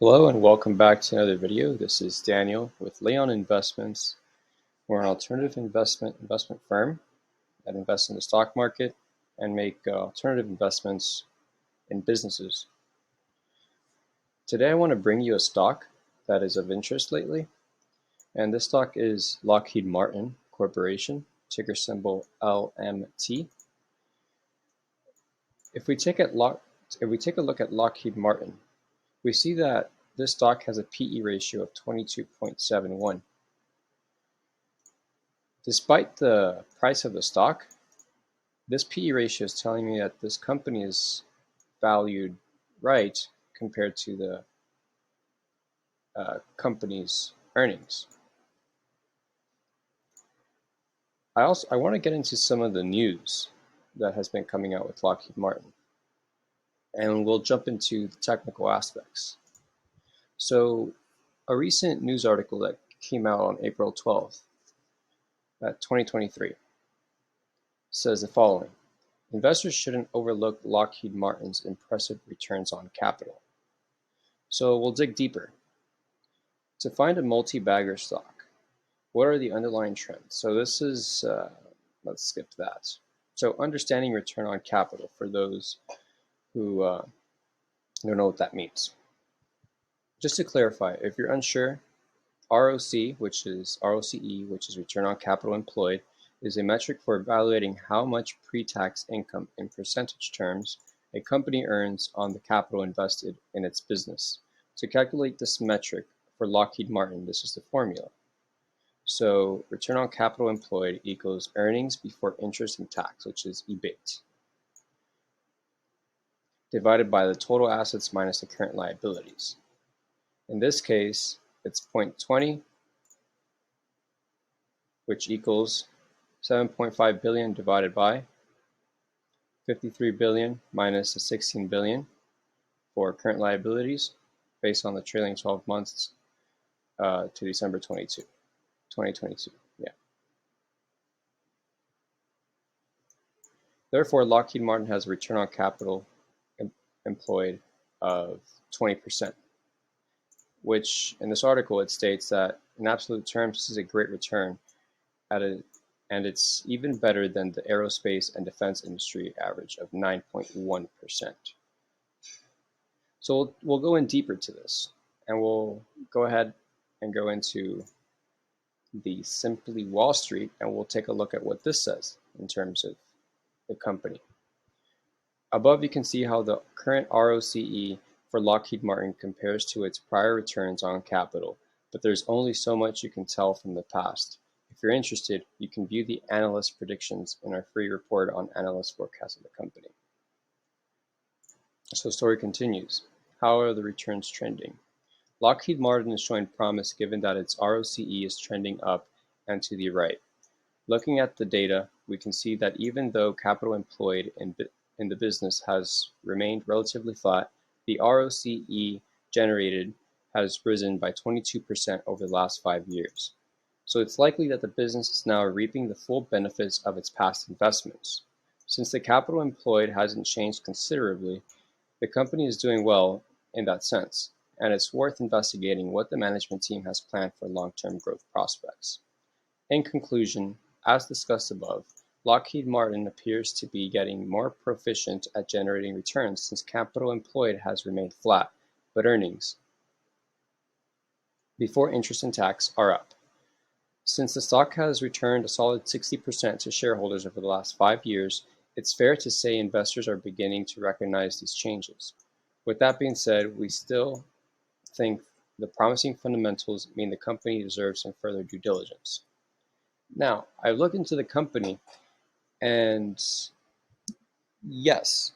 Hello and welcome back to another video. This is Daniel with Leyyon Investments. We're an alternative investment firm that invests in the stock market and make alternative investments in businesses. Today I want to bring you a stock that is of interest lately, and this stock is Lockheed Martin Corporation, ticker symbol LMT. If we take a look at Lockheed Martin, we see that this stock has a PE ratio of 22.71. Despite the price of the stock, this PE ratio is telling me that this company is valued right compared to the company's earnings. I want to get into some of the news that has been coming out with Lockheed Martin, and we'll jump into the technical aspects. So, a recent news article that came out on April 12th, 2023, says the following: investors shouldn't overlook Lockheed Martin's impressive returns on capital. So we'll dig deeper. To find a multi-bagger stock, what are the underlying trends? So this is, let's skip that. So understanding return on capital for those who don't know what that means. Just to clarify, if you're unsure, ROC, which is ROCE, which is return on capital employed, is a metric for evaluating how much pre-tax income in percentage terms a company earns on the capital invested in its business. To calculate this metric for Lockheed Martin, this is the formula. So return on capital employed equals earnings before interest and tax, which is EBIT, divided by the total assets minus the current liabilities. In this case, it's 0.20, which equals 7.5 billion divided by 53 billion minus the 16 billion for current liabilities based on the trailing 12 months to December 2022. Yeah. Therefore, Lockheed Martin has a return on capital employed of 20%, which in this article it states that in absolute terms this is a great return and it's even better than the aerospace and defense industry average of 9.1%. So we'll go in deeper to this, and we'll go ahead and go into the Simply Wall Street, and we'll take a look at what this says in terms of the company. Above you can see how the current ROCE for Lockheed Martin compares to its prior returns on capital, but there's only so much you can tell from the past. If you're interested, you can view the analyst predictions in our free report on analyst forecasts of the company. So the story continues. How are the returns trending? Lockheed Martin is showing promise given that its ROCE is trending up and to the right. Looking at the data, we can see that even though capital employed in the business has remained relatively flat, the ROCE generated has risen by 22% over the last 5 years. So it's likely that the business is now reaping the full benefits of its past investments. Since the capital employed hasn't changed considerably, the company is doing well in that sense, and it's worth investigating what the management team has planned for long-term growth prospects. In conclusion, as discussed above, Lockheed Martin appears to be getting more proficient at generating returns since capital employed has remained flat, but earnings before interest and tax are up. Since the stock has returned a solid 60% to shareholders over the last 5 years, it's fair to say investors are beginning to recognize these changes. With that being said, we still think the promising fundamentals mean the company deserves some further due diligence. Now, I looked into the company, and yes,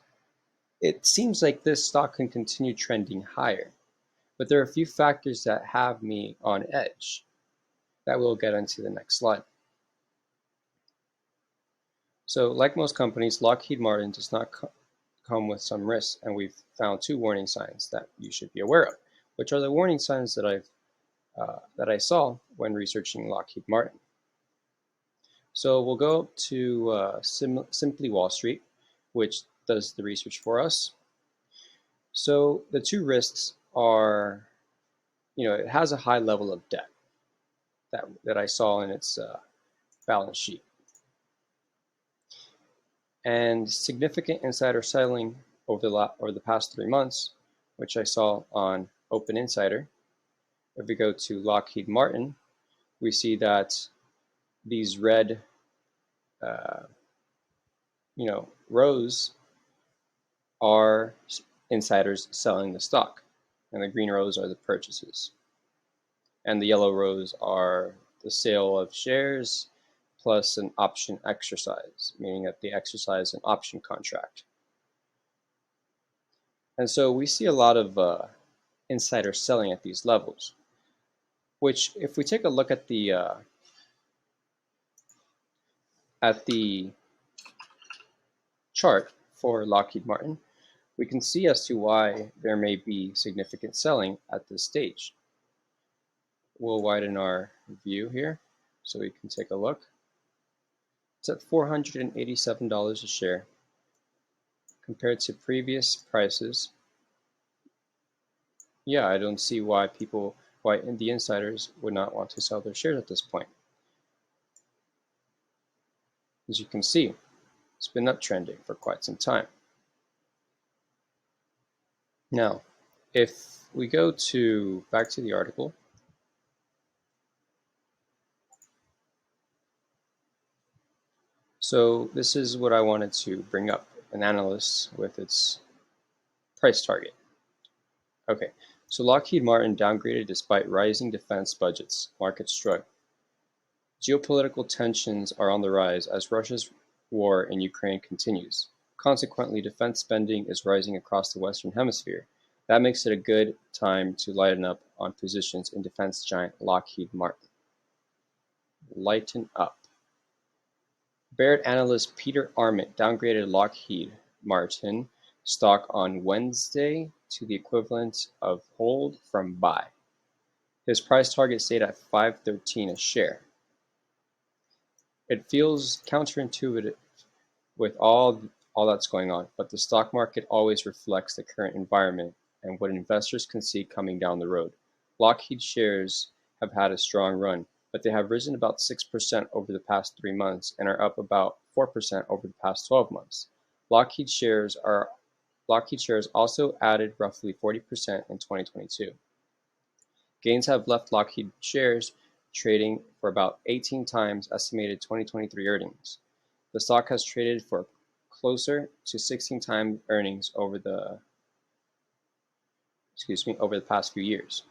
it seems like this stock can continue trending higher, but there are a few factors that have me on edge that we'll get into the next slide. So, like most companies, Lockheed Martin does not come with some risks, and we've found 2 warning signs that you should be aware of, which are the warning signs that I saw when researching Lockheed Martin. So we'll go to Simply Wall Street, which does the research for us. So the 2 risks are it has a high level of debt that I saw in its balance sheet, and significant insider selling over the past 3 months, which I saw on Open Insider. If we go to Lockheed Martin, we see that these red, uh, rows are insiders selling the stock, and the green rows are the purchases, and the yellow rows are the sale of shares plus an option exercise, meaning that they exercise an option contract. And so we see a lot of insider selling at these levels, which if we take a look at the chart for Lockheed Martin, we can see as to why there may be significant selling at this stage. We'll widen our view here so we can take a look. It's at $487 a share. Compared to previous prices, yeah, I don't see why the insiders would not want to sell their shares at this point. As you can see, it's been uptrending for quite some time. Now, if we go back to the article, so this is what I wanted to bring up, an analyst with its price target. Okay, so Lockheed Martin downgraded despite rising defense budgets, market shrug. Geopolitical tensions are on the rise as Russia's war in Ukraine continues. Consequently, defense spending is rising across the Western Hemisphere. That makes it a good time to lighten up on positions in defense giant Lockheed Martin. Lighten up. Baird analyst Peter Arment downgraded Lockheed Martin stock on Wednesday to the equivalent of hold from buy. His price target stayed at $5.13 a share. It feels counterintuitive with all that's going on, but the stock market always reflects the current environment and what investors can see coming down the road. Lockheed shares have had a strong run, but they have risen about 6% over the past 3 months and are up about 4% over the past 12 months. Lockheed shares also added roughly 40% in 2022. Gains have left Lockheed shares trading for about 18 times estimated 2023 earnings. The stock has traded for closer to 16 times earnings over the past few years.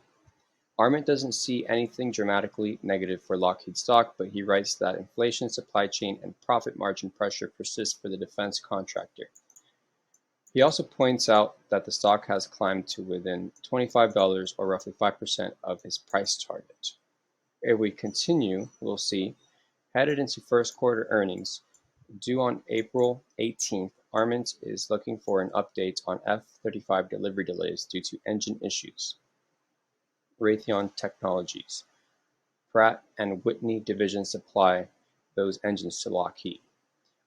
Arment doesn't see anything dramatically negative for Lockheed stock, but he writes that inflation, supply chain, and profit margin pressure persists for the defense contractor. He also points out that the stock has climbed to within $25 or roughly 5% of his price target. If we continue, we'll see, headed into first quarter earnings, due on April 18th, Arment is looking for an update on F-35 delivery delays due to engine issues. Raytheon Technologies. Pratt and Whitney divisions supply those engines to Lockheed.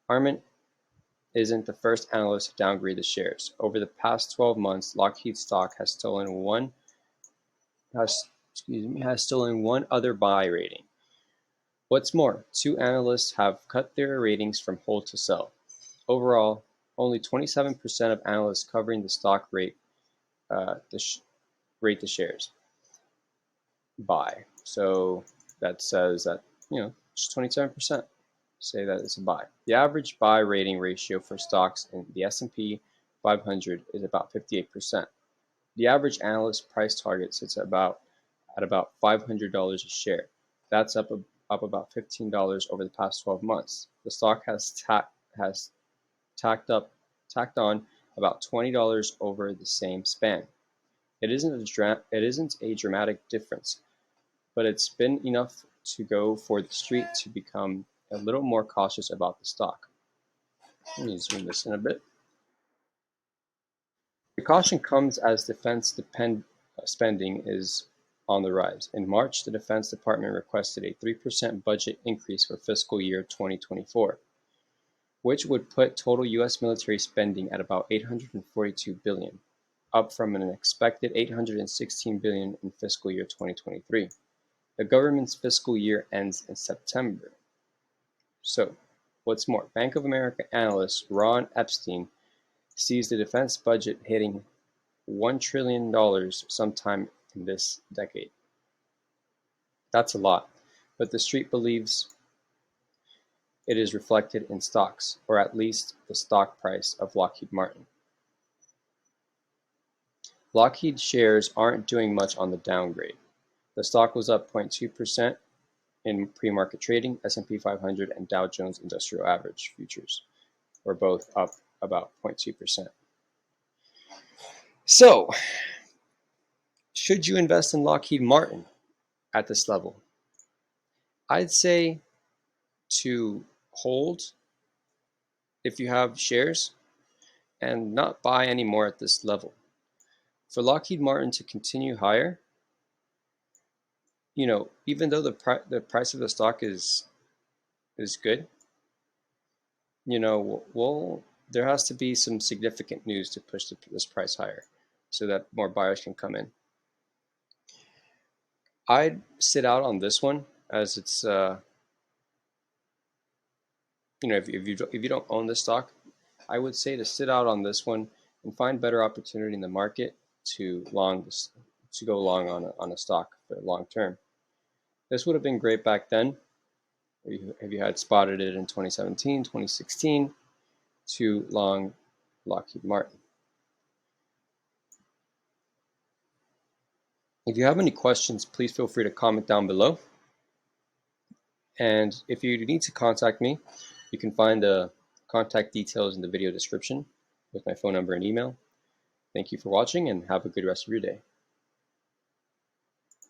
Arment isn't the first analyst to downgrade the shares. Over the past 12 months, Lockheed stock has stolen one other buy rating. What's more, 2 analysts have cut their ratings from hold to sell. Overall, only 27% of analysts covering the stock rate the shares buy. So that says that just 27% say that it's a buy. The average buy rating ratio for stocks in the S&P 500 is about 58%. The average analyst price target sits at about $500 a share. That's up about $15 over the past 12 months. The stock has tacked on about $20 over the same span. It isn't a dramatic difference, but it's been enough to go for the street to become a little more cautious about the stock. Let me zoom this in a bit. The caution comes as defense spending is on the rise. In March, the Defense Department requested a 3% budget increase for fiscal year 2024, which would put total U.S. military spending at about $842 billion, up from an expected $816 billion in fiscal year 2023. The government's fiscal year ends in September. So, what's more, Bank of America analyst Ron Epstein sees the defense budget hitting $1 trillion sometime in this decade. That's a lot, but the street believes it is reflected in stocks, or at least the stock price of Lockheed Martin. Lockheed shares aren't doing much on the downgrade. The stock was up 0.2% in pre-market trading. S&P 500 and Dow Jones Industrial Average futures were both up about 0.2%. So, should you invest in Lockheed Martin at this level? I'd say to hold if you have shares and not buy any more at this level. For Lockheed Martin to continue higher, even though the price of the stock is good, there has to be some significant news to push this price higher so that more buyers can come in. I'd sit out on this one as it's if you don't own the stock, I would say to sit out on this one and find better opportunity in the market to go long on a stock for long term. This would have been great back then if you had spotted it in 2017, 2016 to long Lockheed Martin. If you have any questions, please feel free to comment down below. And if you need to contact me, you can find the contact details in the video description with my phone number and email. Thank you for watching and have a good rest of your day.